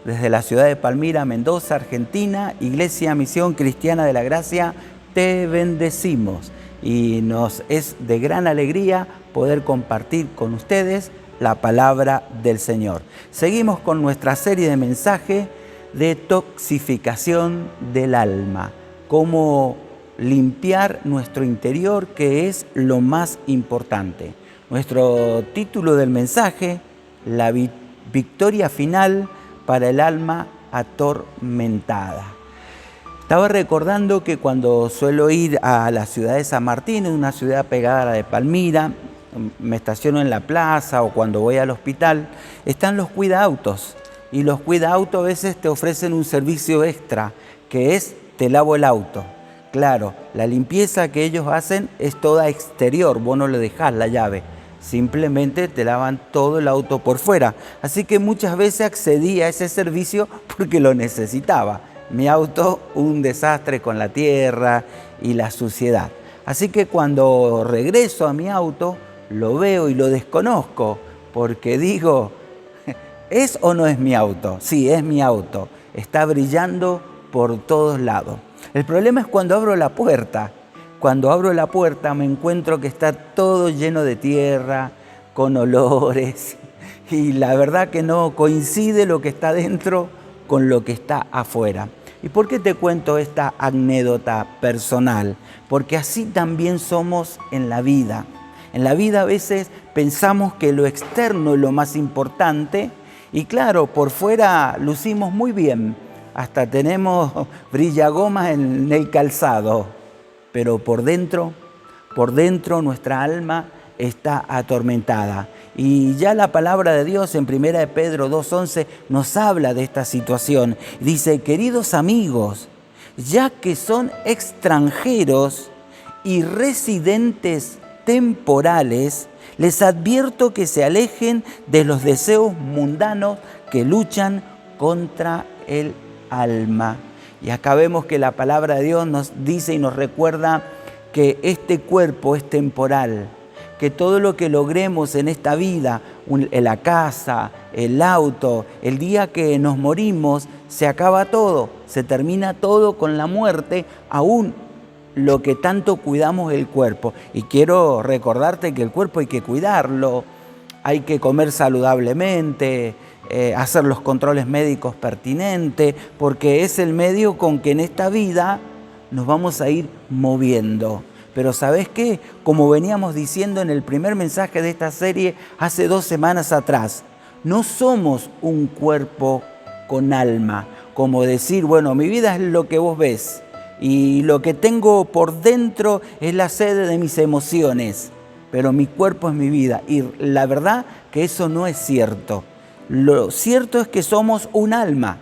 desde la ciudad de Palmira, Mendoza, Argentina, Iglesia Misión Cristiana de la Gracia, te bendecimos. Y nos es de gran alegría poder compartir con ustedes la palabra del Señor. Seguimos con nuestra serie de mensajes de detoxificación del alma, cómo limpiar nuestro interior, que es lo más importante. Nuestro título del mensaje, la victoria final para el alma atormentada. Estaba recordando que cuando suelo ir a la ciudad de San Martín, una ciudad pegada a la de Palmira, me estaciono en la plaza o cuando voy al hospital, están los cuidautos. Y los cuidautos a veces te ofrecen un servicio extra, que es te lavo el auto. Claro, la limpieza que ellos hacen es toda exterior, vos no le dejás la llave, simplemente te lavan todo el auto por fuera. Así que muchas veces accedí a ese servicio porque lo necesitaba. Mi auto, un desastre con la tierra y la suciedad. Así que cuando regreso a mi auto, lo veo y lo desconozco, porque digo, ¿es o no es mi auto? Sí, es mi auto. Está brillando por todos lados. El problema es cuando abro la puerta. Cuando abro la puerta me encuentro que está todo lleno de tierra, con olores, y la verdad que no coincide lo que está dentro con lo que está afuera. ¿Y por qué te cuento esta anécdota personal? Porque así también somos en la vida. En la vida a veces pensamos que lo externo es lo más importante y claro, por fuera lucimos muy bien, hasta tenemos brillagomas en el calzado, pero por dentro nuestra alma está atormentada. Y ya la palabra de Dios en 1 de Pedro 2:11 nos habla de esta situación. Dice, queridos amigos, ya que son extranjeros y residentes temporales, les advierto que se alejen de los deseos mundanos que luchan contra el alma. Y acá vemos que la palabra de Dios nos dice y nos recuerda que este cuerpo es temporal, que todo lo que logremos en esta vida, la casa, el auto, el día que nos morimos, se acaba todo, se termina todo con la muerte, aún lo que tanto cuidamos el cuerpo. Y quiero recordarte que el cuerpo hay que cuidarlo, hay que comer saludablemente, hacer los controles médicos pertinentes, porque es el medio con que en esta vida nos vamos a ir moviendo. Pero ¿sabés qué? Como veníamos diciendo en el primer mensaje de esta serie hace 2 semanas atrás, no somos un cuerpo con alma, como decir, bueno, mi vida es lo que vos ves y lo que tengo por dentro es la sede de mis emociones, pero mi cuerpo es mi vida. Y la verdad que eso no es cierto. Lo cierto es que somos un alma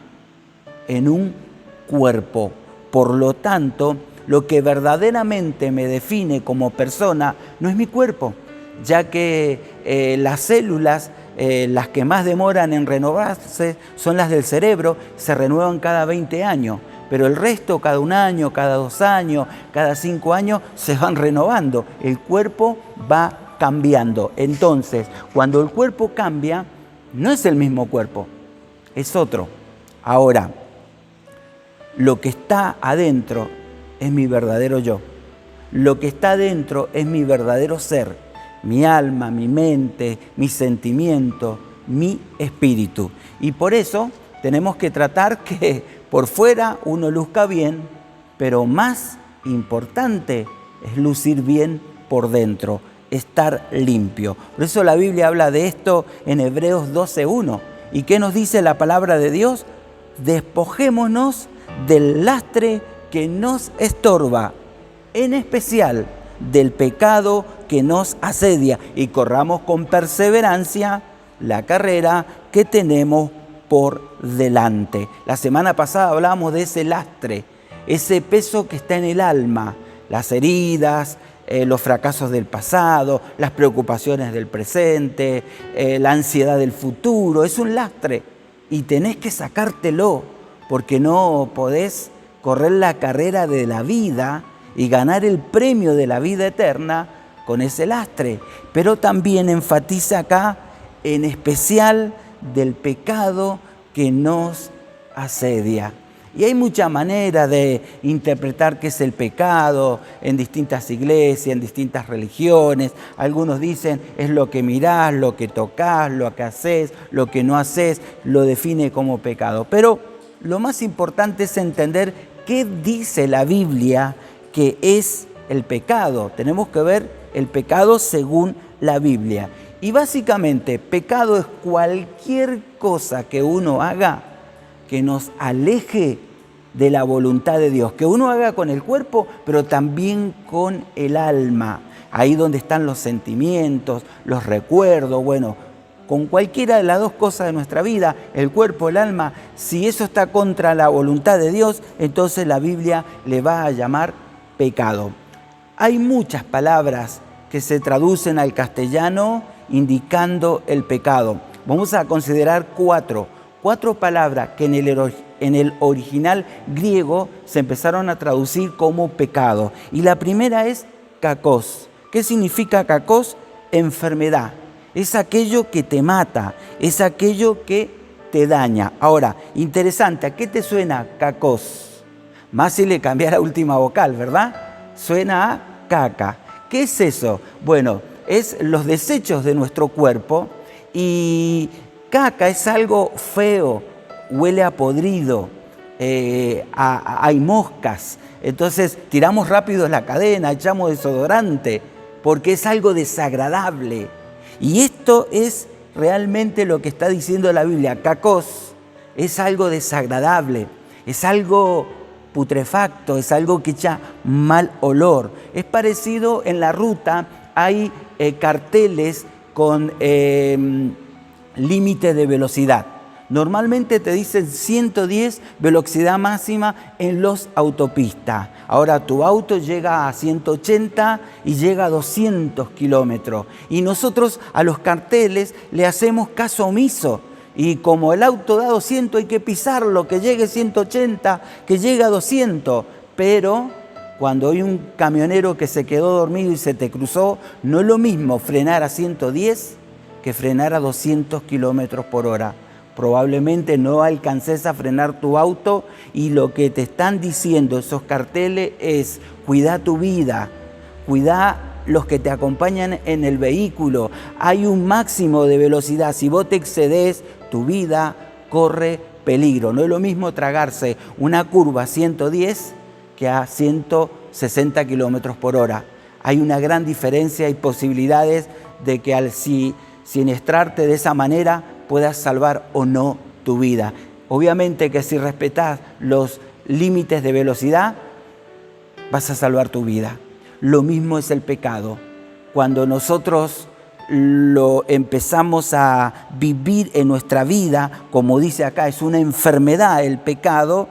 en un cuerpo. Por lo tanto, lo que verdaderamente me define como persona no es mi cuerpo, ya que las células, las que más demoran en renovarse, son las del cerebro, se renuevan cada 20 años, pero el resto cada 1 año, cada 2 años, cada 5 años se van renovando. El cuerpo va cambiando. Entonces, cuando el cuerpo cambia, no es el mismo cuerpo, es otro. Ahora, lo que está adentro es mi verdadero yo. Lo que está adentro es mi verdadero ser, mi alma, mi mente, mi sentimiento, mi espíritu. Y por eso tenemos que tratar que por fuera uno luzca bien, pero más importante es lucir bien por dentro, estar limpio. Por eso la Biblia habla de esto en Hebreos 12:1. ¿Y qué nos dice la palabra de Dios? Despojémonos del lastre que nos estorba, en especial del pecado que nos asedia, y corramos con perseverancia la carrera que tenemos por delante. La semana pasada hablábamos de ese lastre, ese peso que está en el alma, las heridas, los fracasos del pasado, las preocupaciones del presente, la ansiedad del futuro. Es un lastre y tenés que sacártelo, porque no podés correr la carrera de la vida y ganar el premio de la vida eterna con ese lastre. Pero también enfatiza acá en especial del pecado que nos asedia. Y hay muchas maneras de interpretar qué es el pecado en distintas iglesias, en distintas religiones. Algunos dicen es lo que mirás, lo que tocas, lo que haces, lo que no haces, lo define como pecado. Pero lo más importante es entender qué dice la Biblia que es el pecado. Tenemos que ver el pecado según la Biblia. Y básicamente, pecado es cualquier cosa que uno haga que nos aleje de la voluntad de Dios, que uno haga con el cuerpo, pero también con el alma. Ahí donde están los sentimientos, los recuerdos, bueno, con cualquiera de las dos cosas de nuestra vida, el cuerpo, el alma, si eso está contra la voluntad de Dios, entonces la Biblia le va a llamar pecado. Hay muchas palabras que se traducen al castellano indicando el pecado. Vamos a considerar cuatro palabras que en el original griego se empezaron a traducir como pecado. Y la primera es kakos. ¿Qué significa kakos? Enfermedad. Es aquello que te mata, es aquello que te daña. Ahora, interesante, ¿a qué te suena kakos? Más si le cambiara la última vocal, ¿verdad? Suena a caca. ¿Qué es eso? Bueno, es los desechos de nuestro cuerpo y caca es algo feo, huele a podrido, hay moscas. Entonces tiramos rápido la cadena, echamos desodorante, porque es algo desagradable. Y esto es realmente lo que está diciendo la Biblia. Cacos es algo desagradable, es algo putrefacto, es algo que echa mal olor. Es parecido en la ruta, hay carteles con límite de velocidad. Normalmente te dicen 110 velocidad máxima en los autopistas. Ahora tu auto llega a 180 y llega a 200 kilómetros. Y nosotros a los carteles le hacemos caso omiso. Y como el auto da 200 hay que pisarlo, que llegue 180, que llegue a 200. Pero cuando hay un camionero que se quedó dormido y se te cruzó, no es lo mismo frenar a 110 que frenar a 200 kilómetros por hora. Probablemente no alcances a frenar tu auto y lo que te están diciendo esos carteles es cuida tu vida, cuida los que te acompañan en el vehículo. Hay un máximo de velocidad, si vos te excedes, tu vida corre peligro. No es lo mismo tragarse una curva a 110 que a 160 kilómetros por hora. Hay una gran diferencia y posibilidades de que al siniestrarte de esa manera puedas salvar o no tu vida. Obviamente que si respetás los límites de velocidad, vas a salvar tu vida. Lo mismo es el pecado. Cuando nosotros lo empezamos a vivir en nuestra vida, como dice acá, es una enfermedad el pecado,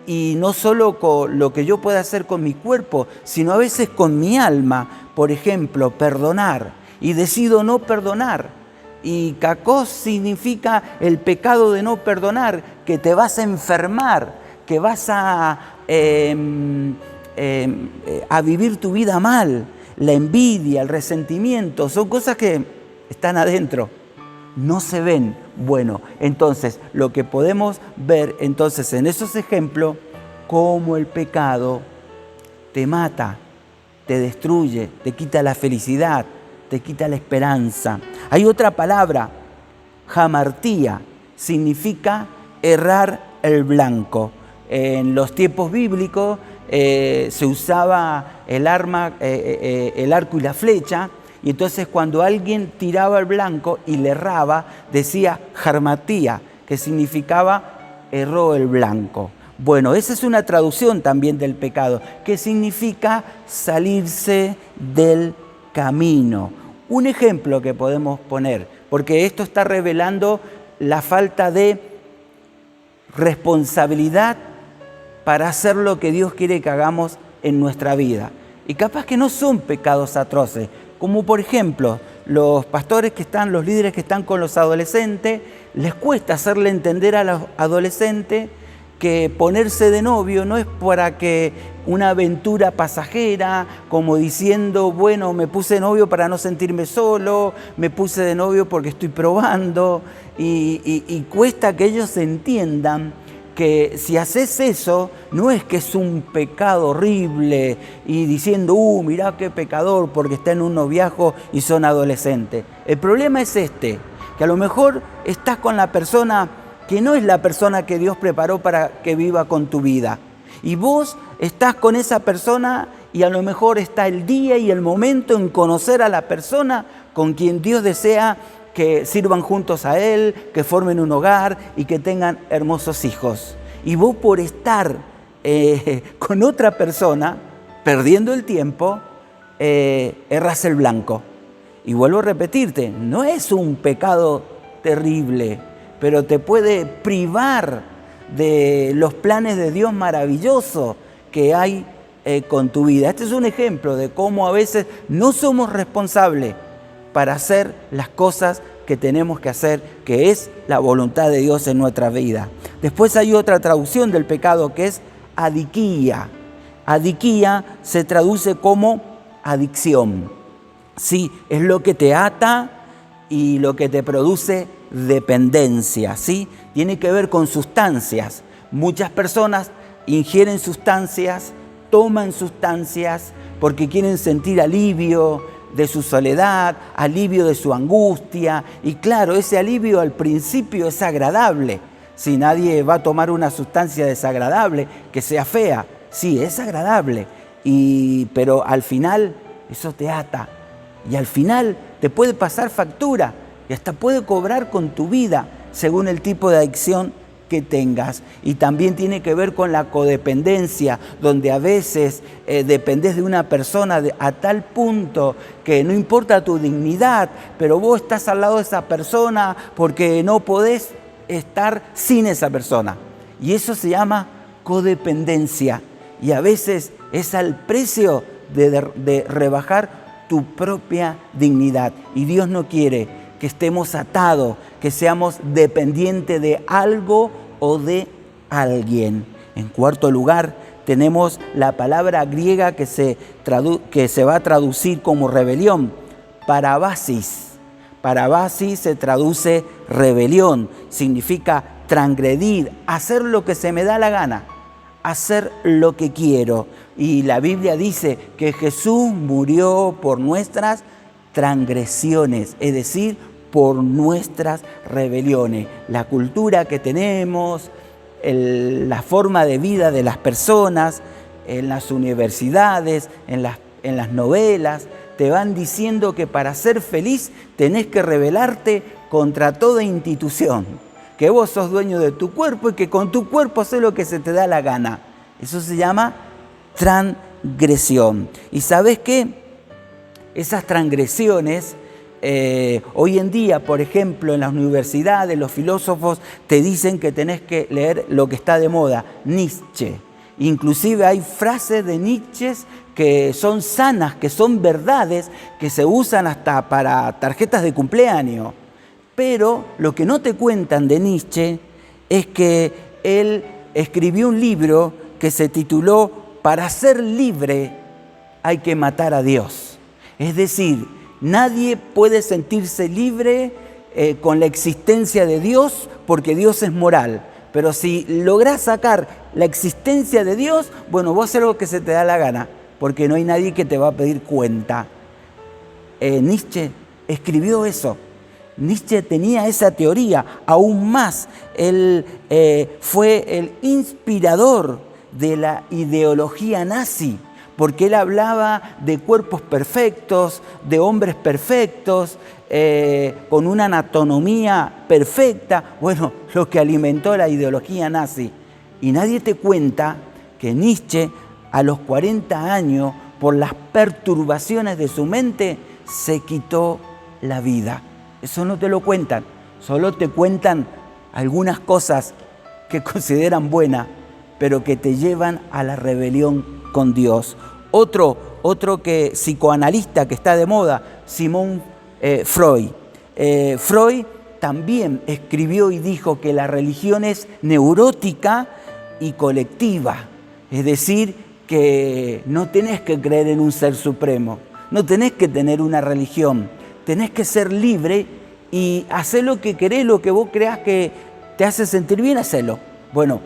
y no solo con lo que yo pueda hacer con mi cuerpo, sino a veces con mi alma. Por ejemplo, perdonar, y decido no perdonar. Y kakos significa el pecado de no perdonar, que te vas a enfermar, que vas a vivir tu vida mal. La envidia, el resentimiento, son cosas que están adentro, no se ven. Bueno, entonces lo que podemos ver entonces en esos ejemplos, cómo el pecado te mata, te destruye, te quita la felicidad, te quita la esperanza. Hay otra palabra, hamartía, significa errar el blanco. En los tiempos bíblicos se usaba el arco y la flecha, y entonces cuando alguien tiraba el blanco y le erraba, decía jarmatía, que significaba erró el blanco. Bueno, esa es una traducción también del pecado, que significa salirse del camino. Un ejemplo que podemos poner, porque esto está revelando la falta de responsabilidad para hacer lo que Dios quiere que hagamos en nuestra vida. Y capaz que no son pecados atroces, como por ejemplo, los pastores los líderes que están con los adolescentes, les cuesta hacerle entender a los adolescentes que ponerse de novio no es para que una aventura pasajera, como diciendo, bueno, me puse de novio para no sentirme solo, me puse de novio porque estoy probando, y cuesta que ellos entiendan que si haces eso, no es que es un pecado horrible y diciendo, mirá qué pecador porque está en un noviazgo y son adolescentes. El problema es que a lo mejor estás con la persona que no es la persona que Dios preparó para que viva con tu vida. Y vos estás con esa persona y a lo mejor está el día y el momento en conocer a la persona con quien Dios desea que sirvan juntos a Él, que formen un hogar y que tengan hermosos hijos. Y vos por estar con otra persona, perdiendo el tiempo, erras el blanco. Y vuelvo a repetirte, no es un pecado terrible, pero te puede privar de los planes de Dios maravillosos que hay con tu vida. Este es un ejemplo de cómo a veces no somos responsables para hacer las cosas que tenemos que hacer, que es la voluntad de Dios en nuestra vida. Después hay otra traducción del pecado que es adiquía. Adiquía se traduce como adicción. Sí, es lo que te ata y lo que te produce dependencia, ¿sí? Tiene que ver con sustancias. Muchas personas ingieren sustancias, toman sustancias porque quieren sentir alivio de su soledad, alivio de su angustia. Y claro, ese alivio al principio es agradable. Si nadie va a tomar una sustancia desagradable, que sea fea, sí, es agradable. Pero al final eso te ata. Y al final te puede pasar factura y hasta puede cobrar con tu vida según el tipo de adicción que tengas. Y también tiene que ver con la codependencia, donde a veces dependés de una persona a tal punto que no importa tu dignidad, pero vos estás al lado de esa persona porque no podés estar sin esa persona. Y eso se llama codependencia. Y a veces es al precio de rebajar tu propia dignidad. Y Dios no quiere que estemos atados, que seamos dependientes de algo o de alguien. En cuarto lugar, tenemos la palabra griega que se va a traducir como rebelión, parabasis. Parabasis se traduce rebelión, significa transgredir, hacer lo que se me da la gana, hacer lo que quiero. Y la Biblia dice que Jesús murió por nuestras transgresiones, es decir, por nuestras rebeliones. La cultura que tenemos, la forma de vida de las personas, en las universidades, en las novelas, te van diciendo que para ser feliz tenés que rebelarte contra toda institución, que vos sos dueño de tu cuerpo y que con tu cuerpo haces lo que se te da la gana. Eso se llama transgresión. ¿Y sabés qué? Esas transgresiones, hoy en día, por ejemplo, en las universidades, los filósofos te dicen que tenés que leer lo que está de moda, Nietzsche. Inclusive hay frases de Nietzsche que son sanas, que son verdades, que se usan hasta para tarjetas de cumpleaños. Pero lo que no te cuentan de Nietzsche es que él escribió un libro que se tituló Para ser libre hay que matar a Dios. Es decir, nadie puede sentirse libre con la existencia de Dios porque Dios es moral. Pero si lográs sacar la existencia de Dios, bueno, vos haces lo que se te da la gana, porque no hay nadie que te va a pedir cuenta. Nietzsche escribió eso. Nietzsche tenía esa teoría. Aún más, él fue el inspirador de la ideología nazi, porque él hablaba de cuerpos perfectos, de hombres perfectos, con una anatomía perfecta. Bueno, lo que alimentó la ideología nazi. Y nadie te cuenta que Nietzsche, a los 40 años, por las perturbaciones de su mente, se quitó la vida. Eso no te lo cuentan, solo te cuentan algunas cosas que consideran buenas, pero que te llevan a la rebelión con Dios. Otro psicoanalista que está de moda, Sigmund Freud. Freud también escribió y dijo que la religión es neurótica y colectiva. Es decir, que no tenés que creer en un ser supremo, no tenés que tener una religión, tenés que ser libre y hacer lo que querés, lo que vos creas que te hace sentir bien, hacerlo. Bueno,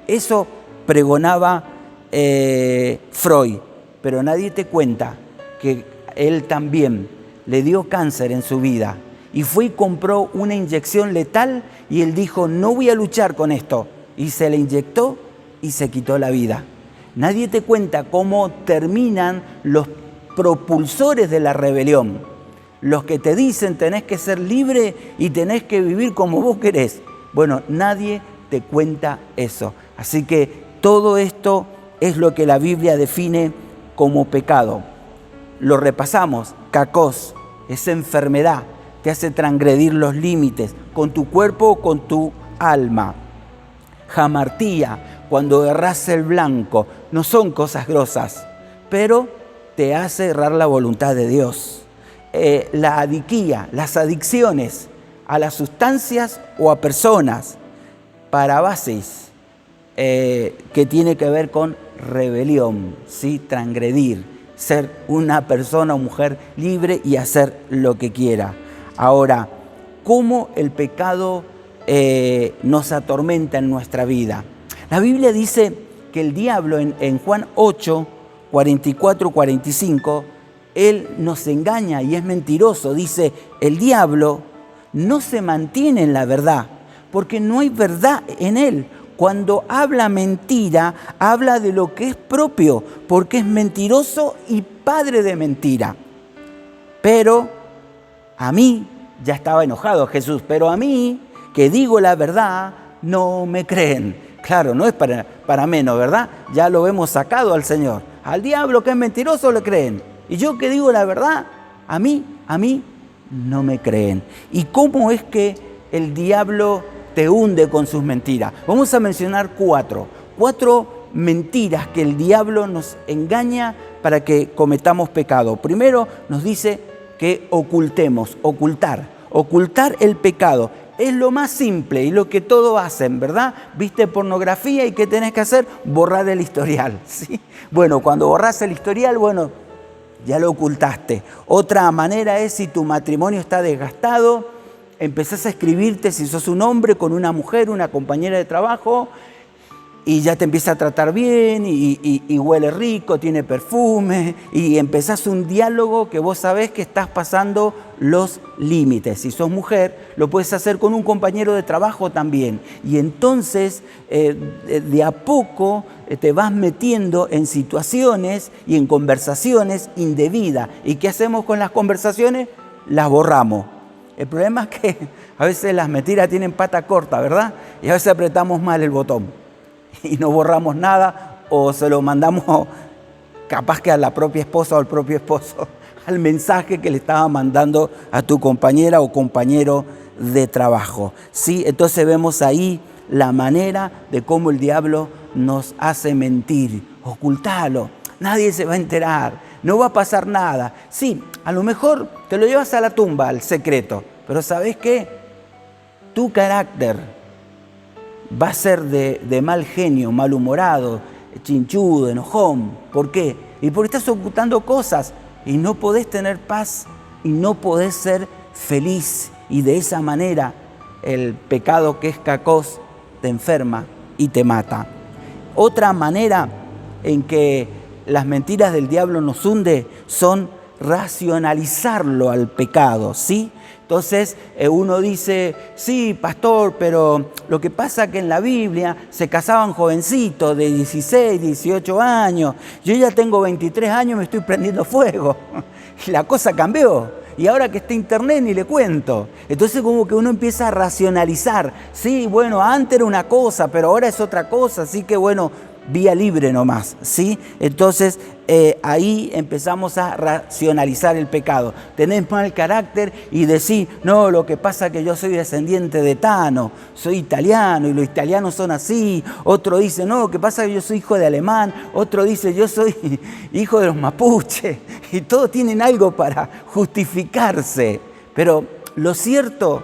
eso pregonaba Freud, pero nadie te cuenta que él también le dio cáncer en su vida y fue y compró una inyección letal y él dijo, no voy a luchar con esto, y se le inyectó y se quitó la vida. Nadie te cuenta cómo terminan los propulsores de la rebelión, los que te dicen tenés que ser libre y tenés que vivir como vos querés. Bueno, nadie te cuenta eso. Así que todo esto es lo que la Biblia define como pecado. Lo repasamos. Kakos, esa enfermedad, te hace transgredir los límites con tu cuerpo o con tu alma. Hamartía, cuando erras el blanco, no son cosas grosas, pero te hace errar la voluntad de Dios. La adiquía, las adicciones a las sustancias o a personas. Parabasis, que tiene que ver con rebelión, ¿sí? Transgredir, ser una persona o mujer libre y hacer lo que quiera. Ahora, ¿cómo el pecado nos atormenta en nuestra vida? La Biblia dice que el diablo en Juan 8, 44, 45, él nos engaña y es mentiroso. Dice, el diablo no se mantiene en la verdad, porque no hay verdad en él. Cuando habla mentira, habla de lo que es propio, porque es mentiroso y padre de mentira. Pero a mí, ya estaba enojado Jesús, pero a mí, que digo la verdad, no me creen. Claro, no es para menos, ¿verdad? Ya lo hemos sacado al Señor. Al diablo que es mentiroso le creen. Y yo que digo la verdad, a mí no me creen. ¿Y cómo es que el diablo te hunde con sus mentiras? Vamos a mencionar cuatro mentiras que el diablo nos engaña para que cometamos pecado. Primero nos dice que ocultar el pecado. Es lo más simple y lo que todos hacen, ¿verdad? Viste pornografía y ¿qué tenés que hacer? Borrar el historial, ¿sí? Bueno, cuando borrás el historial, bueno, ya lo ocultaste. Otra manera es si tu matrimonio está desgastado, empezás a escribirte si sos un hombre con una mujer, una compañera de trabajo, y ya te empieza a tratar bien y huele rico, tiene perfume, y empezás un diálogo que vos sabés que estás pasando los límites. Si sos mujer, lo puedes hacer con un compañero de trabajo también. Y entonces, de a poco, te vas metiendo en situaciones y en conversaciones indebidas. ¿Y qué hacemos con las conversaciones? Las borramos. El problema es que a veces las mentiras tienen pata corta, ¿verdad? Y a veces apretamos mal el botón y no borramos nada o se lo mandamos capaz que a la propia esposa o al propio esposo, al mensaje que le estaba mandando a tu compañera o compañero de trabajo. ¿Sí? Entonces vemos ahí la manera de cómo el diablo nos hace mentir. Ocultalo, nadie se va a enterar, no va a pasar nada. Sí, a lo mejor te lo llevas a la tumba, al secreto, pero ¿sabes qué? Tu carácter va a ser de mal genio, malhumorado, chinchudo, enojón. ¿Por qué? Y porque estás ocultando cosas y no podés tener paz y no podés ser feliz. Y de esa manera el pecado que es kakos te enferma y te mata. Otra manera en que las mentiras del diablo nos hunde son racionalizarlo al pecado, ¿sí? Entonces uno dice, sí, pastor, pero lo que pasa es que en la Biblia se casaban jovencitos de 16, 18 años. Yo ya tengo 23 años y me estoy prendiendo fuego. Y la cosa cambió. Y ahora que está internet ni le cuento. Entonces como que uno empieza a racionalizar. Sí, bueno, antes era una cosa, pero ahora es otra cosa. Así que bueno, vía libre nomás, ¿sí? Entonces ahí empezamos a racionalizar el pecado. Tenés mal carácter y decís, no, lo que pasa es que yo soy descendiente de Tano, soy italiano y los italianos son así. Otro dice, no, lo que pasa es que yo soy hijo de alemán. Otro dice, yo soy hijo de los mapuches. Y todos tienen algo para justificarse. Pero lo cierto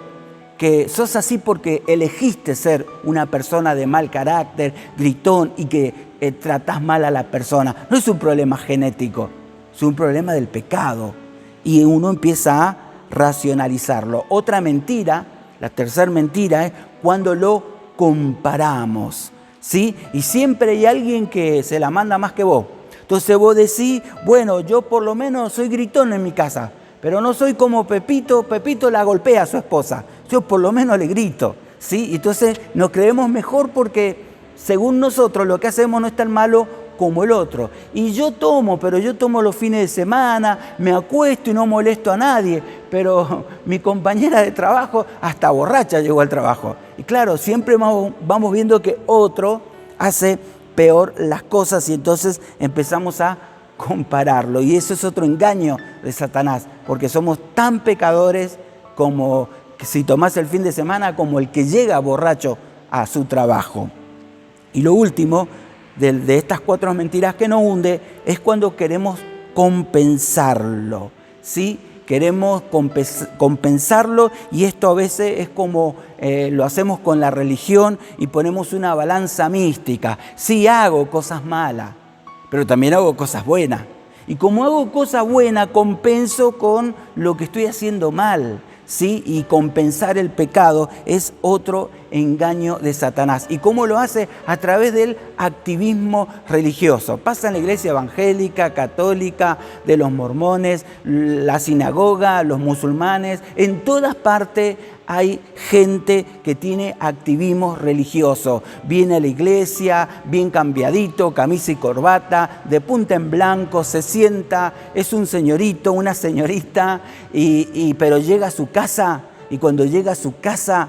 que sos así porque elegiste ser una persona de mal carácter, gritón y que tratás mal a la persona. No es un problema genético, es un problema del pecado. Y uno empieza a racionalizarlo. Otra mentira, la tercera mentira, es cuando lo comparamos, ¿sí? Y siempre hay alguien que se la manda más que vos. Entonces vos decís, bueno, yo por lo menos soy gritón en mi casa, pero no soy como Pepito. Pepito la golpea a su esposa. Yo por lo menos le grito, ¿sí? Entonces nos creemos mejor porque según nosotros lo que hacemos no es tan malo como el otro. Y yo tomo, pero yo tomo los fines de semana, me acuesto y no molesto a nadie, pero mi compañera de trabajo hasta borracha llegó al trabajo. Y claro, siempre vamos viendo que otro hace peor las cosas y entonces empezamos a compararlo. Y eso es otro engaño de Satanás, porque somos tan pecadores como si tomás el fin de semana como el que llega borracho a su trabajo. Y lo último de estas 4 mentiras que nos hunde es cuando queremos compensarlo, ¿sí? Queremos compensarlo y esto a veces es como lo hacemos con la religión y ponemos una balanza mística. Sí, hago cosas malas, pero también hago cosas buenas. Y como hago cosas buenas, compenso con lo que estoy haciendo mal, ¿sí? Y compensar el pecado es otro engaño de Satanás. ¿Y cómo lo hace? A través del activismo religioso. Pasa en la iglesia evangélica, católica, de los mormones, la sinagoga, los musulmanes. En todas partes hay gente que tiene activismo religioso. Viene a la iglesia, bien cambiadito, camisa y corbata, de punta en blanco, se sienta, es un señorito, una señorita, pero llega a su casa y cuando llega a su casa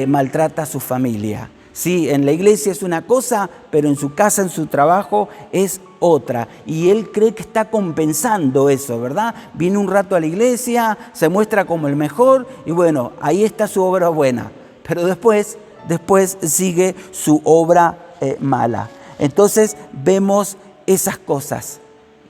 maltrata a su familia. Sí, en la iglesia es una cosa, pero en su casa, en su trabajo, es otra. Y él cree que está compensando eso, ¿verdad? Viene un rato a la iglesia, se muestra como el mejor y bueno, ahí está su obra buena. Pero después sigue su obra mala. Entonces vemos esas cosas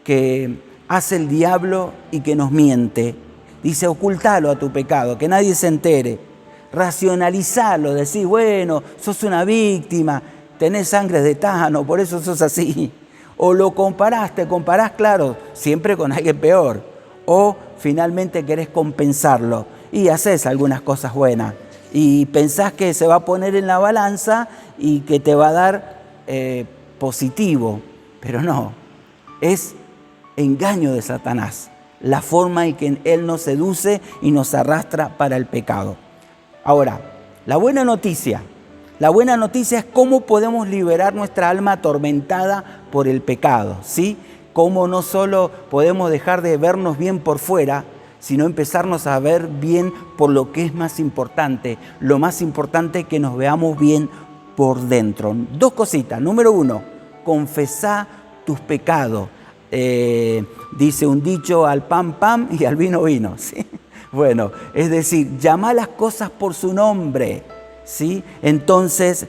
que hace el diablo y que nos miente. Dice, ocultalo a tu pecado, que nadie se entere. Racionalizarlo, decir, bueno, sos una víctima, tenés sangre de Tano, por eso sos así. O lo comparás, claro, siempre con alguien peor. O finalmente querés compensarlo y haces algunas cosas buenas. Y pensás que se va a poner en la balanza y que te va a dar positivo. Pero no, es engaño de Satanás. La forma en que él nos seduce y nos arrastra para el pecado. Ahora, la buena noticia es cómo podemos liberar nuestra alma atormentada por el pecado, ¿sí? Cómo no solo podemos dejar de vernos bien por fuera, sino empezarnos a ver bien por lo que es más importante. Lo más importante es que nos veamos bien por dentro. 2 cositas. Número 1, confesá tus pecados. Dice un dicho, al pan, pan y al vino, vino, ¿sí? Bueno, es decir, llama las cosas por su nombre, ¿sí? Entonces,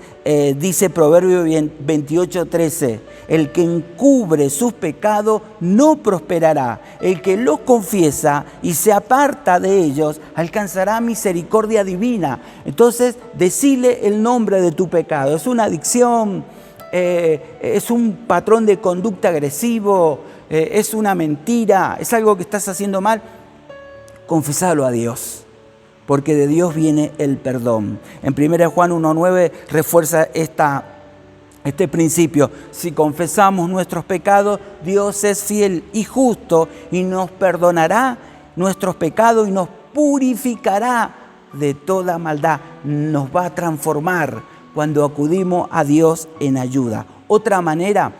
dice Proverbio 28:13, el que encubre sus pecados no prosperará. El que los confiesa y se aparta de ellos alcanzará misericordia divina. Entonces, decile el nombre de tu pecado. Es una adicción, es un patrón de conducta agresivo, es una mentira, es algo que estás haciendo mal. Confesalo a Dios, porque de Dios viene el perdón. En 1 Juan 1:9 refuerza este principio. Si confesamos nuestros pecados, Dios es fiel y justo y nos perdonará nuestros pecados y nos purificará de toda maldad. Nos va a transformar cuando acudimos a Dios en ayuda. Otra manera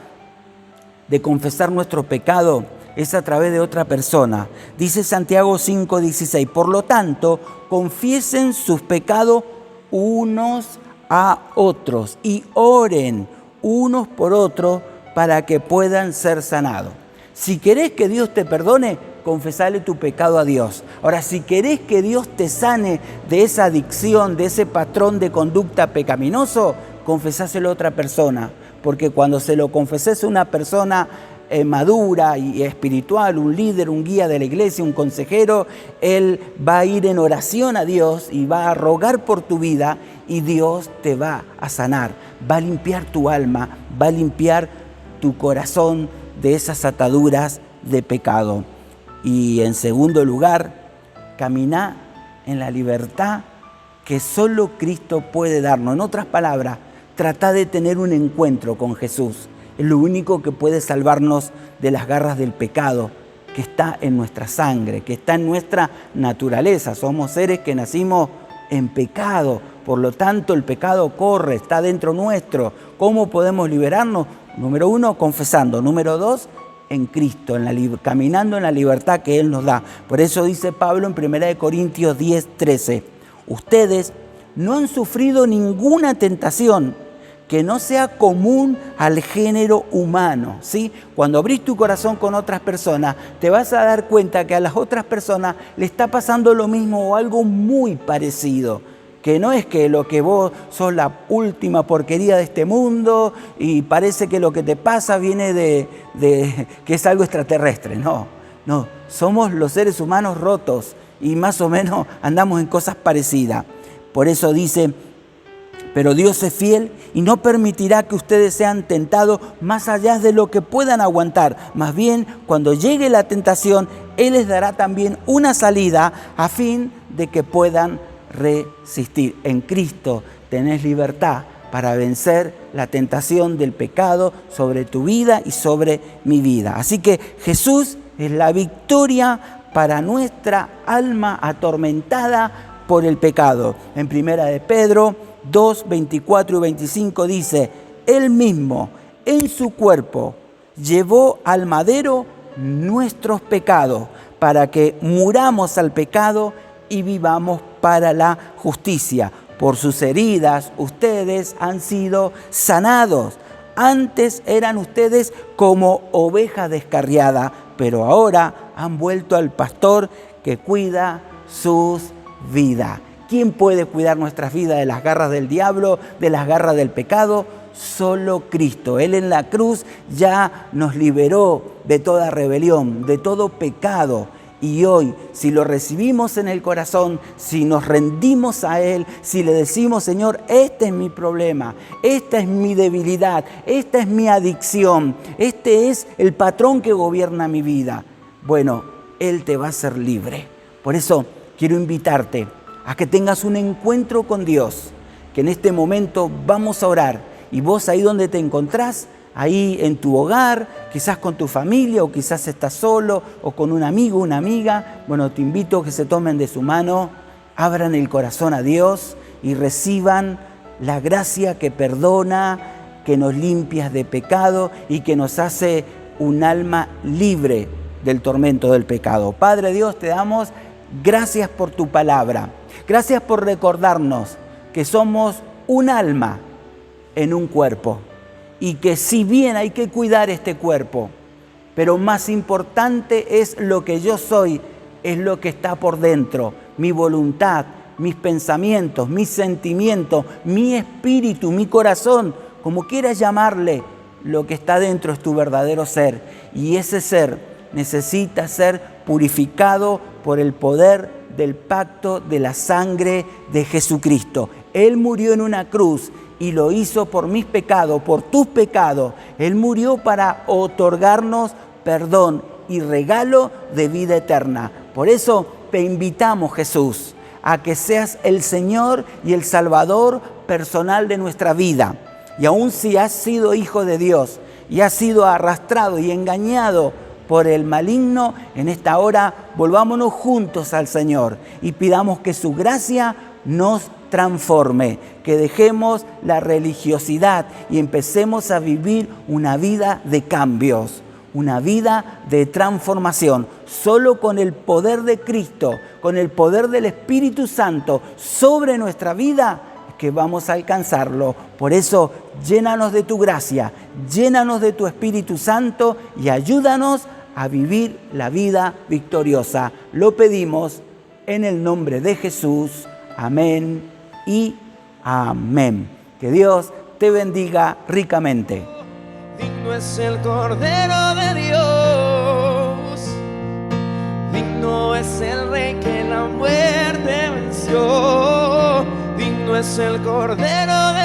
de confesar nuestro pecado es a través de otra persona. Dice Santiago 5:16, por lo tanto, confiesen sus pecados unos a otros y oren unos por otros para que puedan ser sanados. Si querés que Dios te perdone, confesale tu pecado a Dios. Ahora, si querés que Dios te sane de esa adicción, de ese patrón de conducta pecaminoso, confesáselo a otra persona. Porque cuando se lo confesés a una persona madura y espiritual, un líder, un guía de la iglesia, un consejero, él va a ir en oración a Dios y va a rogar por tu vida y Dios te va a sanar, va a limpiar tu alma, va a limpiar tu corazón de esas ataduras de pecado. Y en segundo lugar, camina en la libertad que solo Cristo puede darnos. En otras palabras, trata de tener un encuentro con Jesús. Es lo único que puede salvarnos de las garras del pecado, que está en nuestra sangre, que está en nuestra naturaleza. Somos seres que nacimos en pecado, por lo tanto el pecado corre, está dentro nuestro. ¿Cómo podemos liberarnos? Número 1, confesando. Número 2, en Cristo, caminando en la libertad que Él nos da. Por eso dice Pablo en 1 Corintios 10:13, ustedes no han sufrido ninguna tentación que no sea común al género humano, ¿sí? Cuando abrís tu corazón con otras personas, te vas a dar cuenta que a las otras personas le está pasando lo mismo o algo muy parecido. Que no es que lo que vos sos la última porquería de este mundo y parece que lo que te pasa viene de que es algo extraterrestre. No, somos los seres humanos rotos y más o menos andamos en cosas parecidas. Por eso dice, pero Dios es fiel y no permitirá que ustedes sean tentados más allá de lo que puedan aguantar. Más bien, cuando llegue la tentación, Él les dará también una salida a fin de que puedan resistir. En Cristo tenés libertad para vencer la tentación del pecado sobre tu vida y sobre mi vida. Así que Jesús es la victoria para nuestra alma atormentada por el pecado. En 1 de Pedro 2, 24 y 25 dice, Él mismo en su cuerpo llevó al madero nuestros pecados para que muramos al pecado y vivamos para la justicia. Por sus heridas ustedes han sido sanados. Antes eran ustedes como ovejas descarriadas, pero ahora han vuelto al pastor que cuida sus vidas. ¿Quién puede cuidar nuestras vidas de las garras del diablo, de las garras del pecado? Solo Cristo. Él en la cruz ya nos liberó de toda rebelión, de todo pecado. Y hoy, si lo recibimos en el corazón, si nos rendimos a Él, si le decimos, Señor, este es mi problema, esta es mi debilidad, esta es mi adicción, este es el patrón que gobierna mi vida, bueno, Él te va a hacer libre. Por eso quiero invitarte a que tengas un encuentro con Dios, que en este momento vamos a orar y vos ahí donde te encontrás, ahí en tu hogar, quizás con tu familia o quizás estás solo o con un amigo, una amiga, bueno, te invito a que se tomen de su mano, abran el corazón a Dios y reciban la gracia que perdona, que nos limpia de pecado y que nos hace un alma libre del tormento del pecado. Padre Dios, te damos gracias por tu palabra. Gracias por recordarnos que somos un alma en un cuerpo y que si bien hay que cuidar este cuerpo, pero más importante es lo que yo soy, es lo que está por dentro, mi voluntad, mis pensamientos, mis sentimientos, mi espíritu, mi corazón, como quieras llamarle, lo que está dentro es tu verdadero ser y ese ser necesita ser purificado por el poder del pacto de la sangre de Jesucristo. Él murió en una cruz y lo hizo por mis pecados, por tus pecados. Él murió para otorgarnos perdón y regalo de vida eterna. Por eso te invitamos, Jesús, a que seas el Señor y el Salvador personal de nuestra vida. Y aun si has sido hijo de Dios y has sido arrastrado y engañado por el maligno, en esta hora volvámonos juntos al Señor y pidamos que su gracia nos transforme, que dejemos la religiosidad y empecemos a vivir una vida de cambios, una vida de transformación. Solo con el poder de Cristo, con el poder del Espíritu Santo sobre nuestra vida, que vamos a alcanzarlo. Por eso, llénanos de tu gracia, llénanos de tu Espíritu Santo y ayúdanos a vivir la vida victoriosa. Lo pedimos en el nombre de Jesús. Amén y amén. Que Dios te bendiga ricamente. Digno es el Cordero de Dios. Digno es el Rey que la muerte venció. Digno es el Cordero de